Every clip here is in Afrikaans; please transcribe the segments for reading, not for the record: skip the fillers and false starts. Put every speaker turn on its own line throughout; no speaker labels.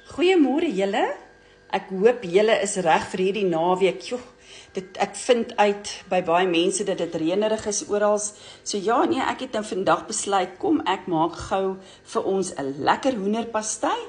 Goeiemôre julle. Ek hoop julle is reg vir hierdie naweek. Joh, ek vind uit by baie mense dat dit reënerig is oral. So ja, nee, ek het nou vandag besluit, kom ek maak gou vir ons 'n lekker hoenderpastei.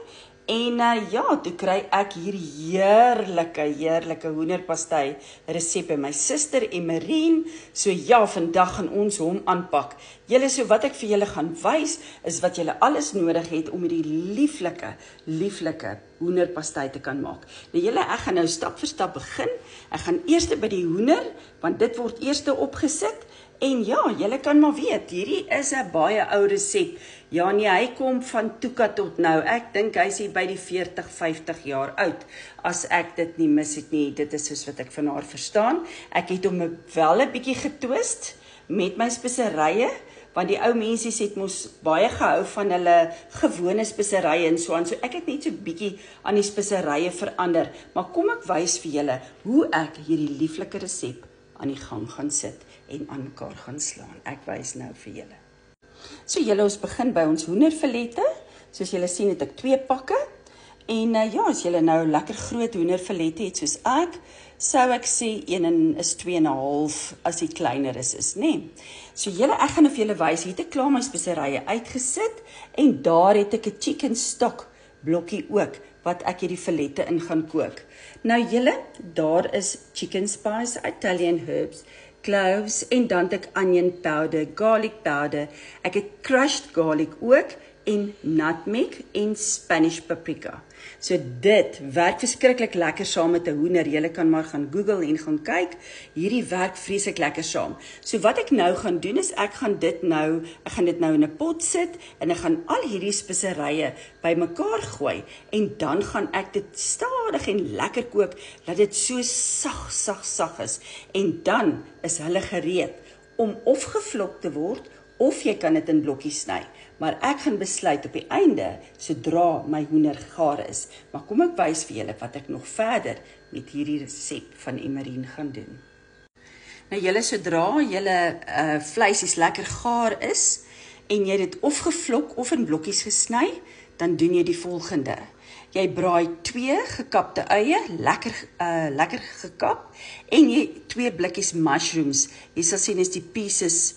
En ja, toe kry ek hierdie heerlike hoenderpastei resep by my suster Emerien. So ja, vandag gaan ons hom aanpak. Julle, so wat ek vir julle gaan wys, is wat julle alles nodig het om hierdie lieflike hoenderpastei te kan maak. Nou julle, ek gaan nou stap vir stap begin. Ek gaan eers by die hoender, want dit word eers opgesit. En ja, julle kan maar weet, hierdie is 'n baie ou resep. Ja nee, hy kom van Tuka tot nou. Ek dink hy is hier by die 40-50 jaar oud, as ek dit nie mis het nie. Dit is soos wat ek van haar verstaan. Ek het hom wel 'n bietjie getwist met my speserye, want die ou mensies het mos baie gehou van hulle gewone speserye en so aan. So ek het net so bietjie aan die speserye verander. Maar kom ek wys vir julle hoe ek hierdie lieflike resep aan die gang gaan sit en aan mekaar gaan slaan. Ek wys nou vir julle. So julle, ons begin by ons hoenderfilette. Soos julle sien het ek 2 pakke. En ja, as julle nou lekker groot hoenderfilette het soos ek, sou ek sê 1 is 2,5 as die kleiner is, nee. So julle, ek gaan vir julle wys, hier het ek klaar my speserye uitgesit en daar het ek 'n chicken stock blokkie ook wat ek hierdie filette in gaan kook. Nou julle, daar is chicken spice, Italian herbs, cloves en dan het ek onion powder, garlic powder, ek het crushed garlic ook en nutmeg en Spanish paprika. So dit werk verskriklik lekker saam met 'n hoender. Julle kan maar gaan Google en gaan kyk. Hierdie werk vreeslik lekker saam. So wat ek nou gaan doen is ek gaan dit nou in 'n pot sit en ek gaan al hierdie speserye bymekaar gooi en dan gaan ek dit stadig en lekker kook dat dit so sag is. En dan is hulle gereed om of gevlok te word of jy kan dit in blokkies sny. Maar ek gaan besluit op die einde, sodra my hoender gaar is. Maar kom ek wys vir julle wat ek nog verder met hierdie resep van Emerien gaan doen. Nou julle, sodra julle vleisies lekker gaar is, en jy dit of gevlok of in blokkies gesny, dan doen jy die volgende. Jy braai 2 gekapte eie, lekker gekap, en jy 2 blikkies mushrooms. Jy sal sien is die pieces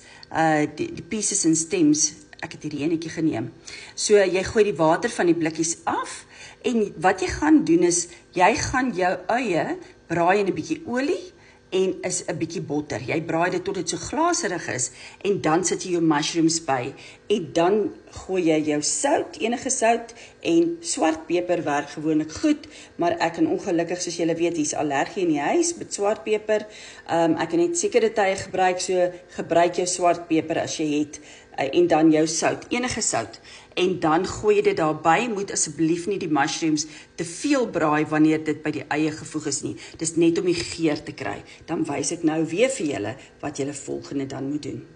en stems. Ek het hierdie enetjie geneem. So jy gooi die water van die blikkies af en wat jy gaan doen is, jy gaan jou eie braai in 'n bietjie olie en is 'n bietjie botter. Jy braai dit tot dit so glaserig is en dan sit jy jou mushrooms by en dan gooi jy jou sout, enige sout en swart peper werk gewoonlik goed, maar ek kan ongelukkig, soos julle weet, hier's allergie in die huis met swart peper. Ek kan net sekere tye gebruik, so gebruik jou swart peper as jy het. En dan jou sout, enige sout, en dan gooi jy dit daarby. Moet asseblief nie die mushrooms te veel braai wanneer dit by die eie gevoeg is nie. Dis net om die geur te kry. Dan wys ek nou weer vir julle wat julle volgende dan moet doen.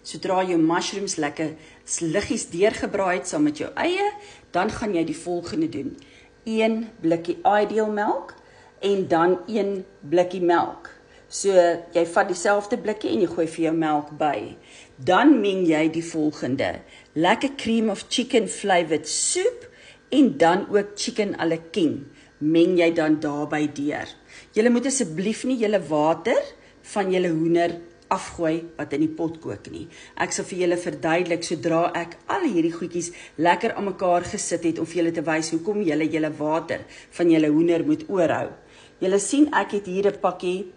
Sodra jou mushrooms lekker liggies deurgebraai het saam met jou eie, dan gaan jy die volgende doen. 1 blikkie Ideal melk en dan 1 blikkie melk. So jy vat dieselfde blikkie en jy gooi vir jou melk by. Dan meng jy die volgende. Lekker cream of chicken flavored soup en dan ook chicken à la king. Meng jy dan daarby deur. Julle moet asseblief nie julle water van julle hoender afgooi wat in die pot kook nie. Ek sal vir julle verduidelik sodra ek al hierdie goedjies lekker aan mekaar gesit het om vir julle te wys hoekom julle water van julle hoender moet oorhou. Julle sien ek het hier 'n pakkie.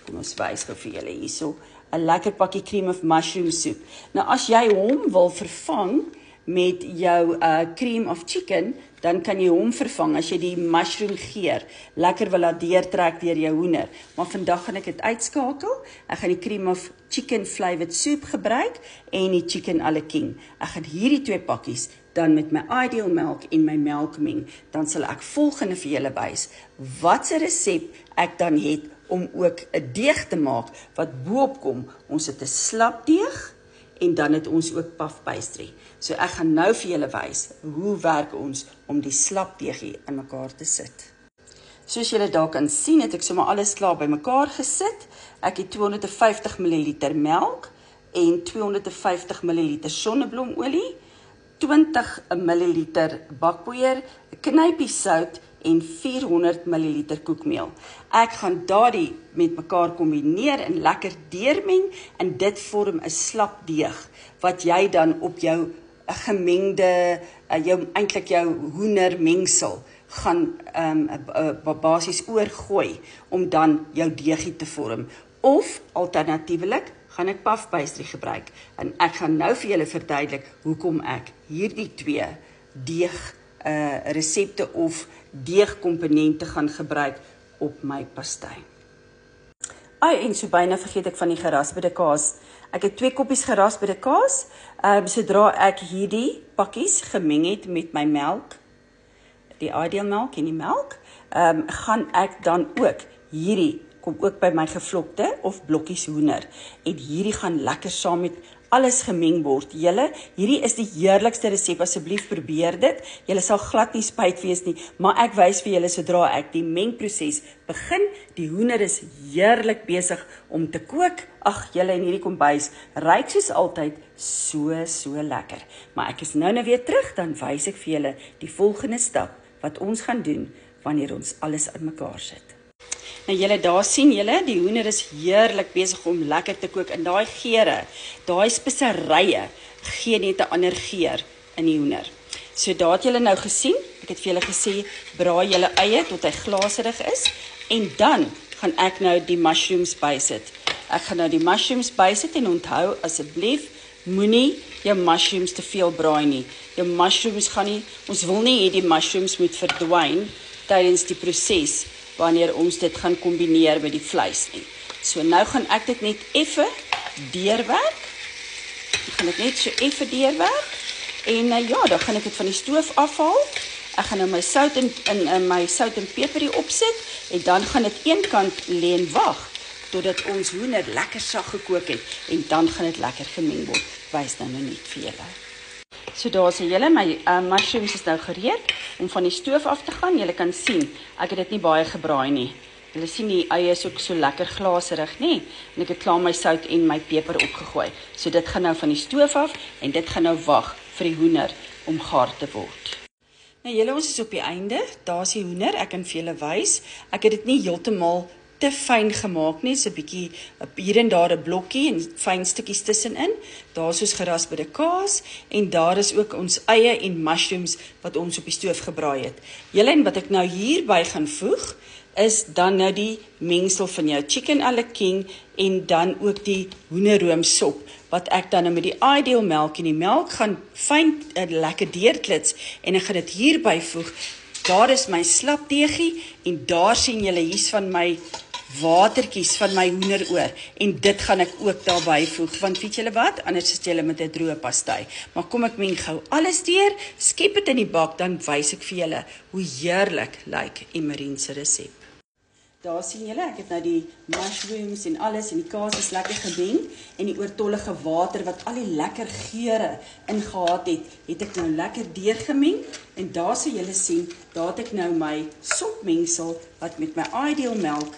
Kom ons wys gou vir julle hierso, 'n lekker pakkie cream of mushroom soup. Nou as jy hom wil vervang met jou cream of chicken, dan kan jy hom vervang as jy die mushroom geur lekker wil laat deurtrek deur jou hoender. Maar vandag gaan ek dit uitskakel. Ek gaan die cream of chicken flavored soup gebruik en die chicken à la king. Ek gaan hierdie 2 pakkies dan met my Ideal melk en my melk meng. Dan sal ek volgende vir julle wys wat se resep ek dan het om ook 'n deeg te maak wat boop kom. Ons het 'n slap deeg en dan het ons ook puff pastry. So ek gaan nou vir julle wys hoe werk ons om die slap deegie in mekaar te sit. Soos julle daar kan sien, het ek sommer alles klaar by mekaar gesit. Ek het 250 ml melk en 250 ml sonneblomolie, 20 ml bakpoeier, 'n knypie sout en 400 ml koekmeel. Ek gaan daardie met mekaar kombineer en lekker deurmeng en dit vorm 'n slap deeg wat jy dan op jou gemengde, eintlik jou hoendermengsel gaan basies oorgooi om dan jou deegie te vorm. Of alternatiefelik gaan ek puffpastry gebruik en ek gaan nou vir julle verduidelik hoekom ek hierdie twee deeg resepte of deegkomponente gaan gebruik op my pastei. En so byna vergeet ek van die gerasperde kaas. Ek het 2 koppies gerasperde kaas. Sodra ek hierdie pakkies gemeng het met my melk, die Ideal melk en die melk, gaan ek dan ook hierdie, kom ook by my gevlokte of blokkies hoender, en hierdie gaan lekker saam met alles gemeng word. Hierdie is die heerlikste resep, asseblief probeer dit. Julle sal glad nie spyt wees nie, maar ek wys vir julle sodra ek die mengproses begin. Die hoender is heerlik besig om te kook. Julle in hierdie kombuis ruik soos altyd so lekker. Maar ek is nou weer terug, dan wys ek vir julle die volgende stap wat ons gaan doen wanneer ons alles aan mekaar sit. Nou julle, daar sien julle, die hoender is heerlik besig om lekker te kook en daai geure, daai speserye gee net 'n ander geur in die hoender. So daar het julle nou gesien, ek het vir julle gesê, braai julle eie tot hy glaserig is en dan gaan ek nou die mushrooms bysit. Ek gaan nou die mushrooms bysit en onthou asseblief, moenie jou mushrooms te veel braai nie. Jou mushrooms ons wil nie hê die mushrooms moet verdwyn tydens die proses wanneer ons dit gaan kombineer met die vleis nie. So nou gaan ek dit net effe deurwerk. Ek gaan dit net so effe deurwerk en dan gaan ek dit van die stoof afhaal. Ek gaan nou my sout en peper hier opsit en dan gaan dit een kant lê en wag totdat ons hoender lekker sag gekook het en dan gaan dit lekker gemeng word. Wys nou net vir julle. So daar sien julle, my mushrooms is nou gereed om van die stoof af te gaan. Julle kan sien, ek het dit nie baie gebraai nie. Julle sien die eie is ook so lekker glaserig, nie? En ek het klaar my sout en my peper opgegooi. So dit gaan nou van die stoof af en dit gaan nou wag vir die hoender om gaar te word. Nou julle, ons is op die einde. Daar is die hoender, ek kan vir julle wys. Ek het dit nie heeltemal te fyn gemaak nie, so 'n bietjie hier en daar 'n blokkie en fyn stukkies tussenin. Daar is ons gerasperde kaas en daar is ook ons eie en mushrooms wat ons op die stoof gebraai het. Julle, en wat ek nou hierby gaan voeg, is dan nou die mengsel van jou chicken à la king en dan ook die hoenderroomsop wat ek dan nou met die Ideal melk en die melk gaan fyn lekker deurklits en ek gaan dit hierby voeg. Daar is my slapdeegie en daar sien julle hier's van my watertjies van my hoenderoor en dit gaan ek ook daarby voeg, want weet julle wat, anders is julle met 'n droë pastei. Maar kom ek meng gou alles deur, skep dit in die bak, dan wys ek vir julle hoe heerlik lyk Emerine se resep. Daar sien julle, ek het nou die mushrooms en alles en die kaas is lekker gemeng en die oortollige water wat al die lekker geure ingehaat het ek nou lekker deurgemeng en daar sal julle sien, daar het ek nou my sopmengsel wat met my Ideal melk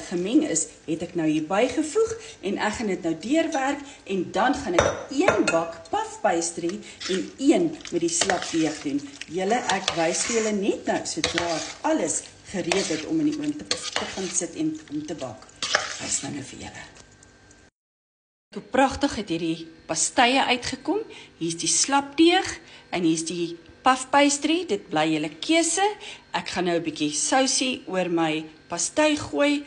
gemeng is, het ek nou hierby gevoeg en ek gaan dit nou deurwerk en dan gaan ek 1 bak puffpastry en 1 met die slapdeeg doen. Julle, ek wys vir julle net nou sodra ek alles gereed het om in die oond te gaan sit en om te bak. Wys nou vir julle. Hoe pragtig het hierdie pasteie uitgekom. Hier's die slapdeeg en hier's die puffpastry. Dit bly julle keuse. Ek gaan nou 'n bietjie sousie oor my pastei gooi.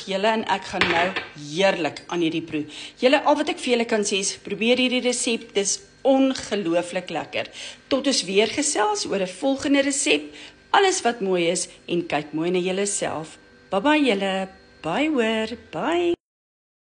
Julle, en ek gaan nou heerlik aan hierdie proe. Julle, al wat ek vir julle kan sê is, probeer hierdie resep, dis ongelooflik lekker. Tot ons weer gesels oor 'n volgende resep. Alles wat mooi is en kyk mooi na julle self. Bye bye julle. Bye hoor. Bye.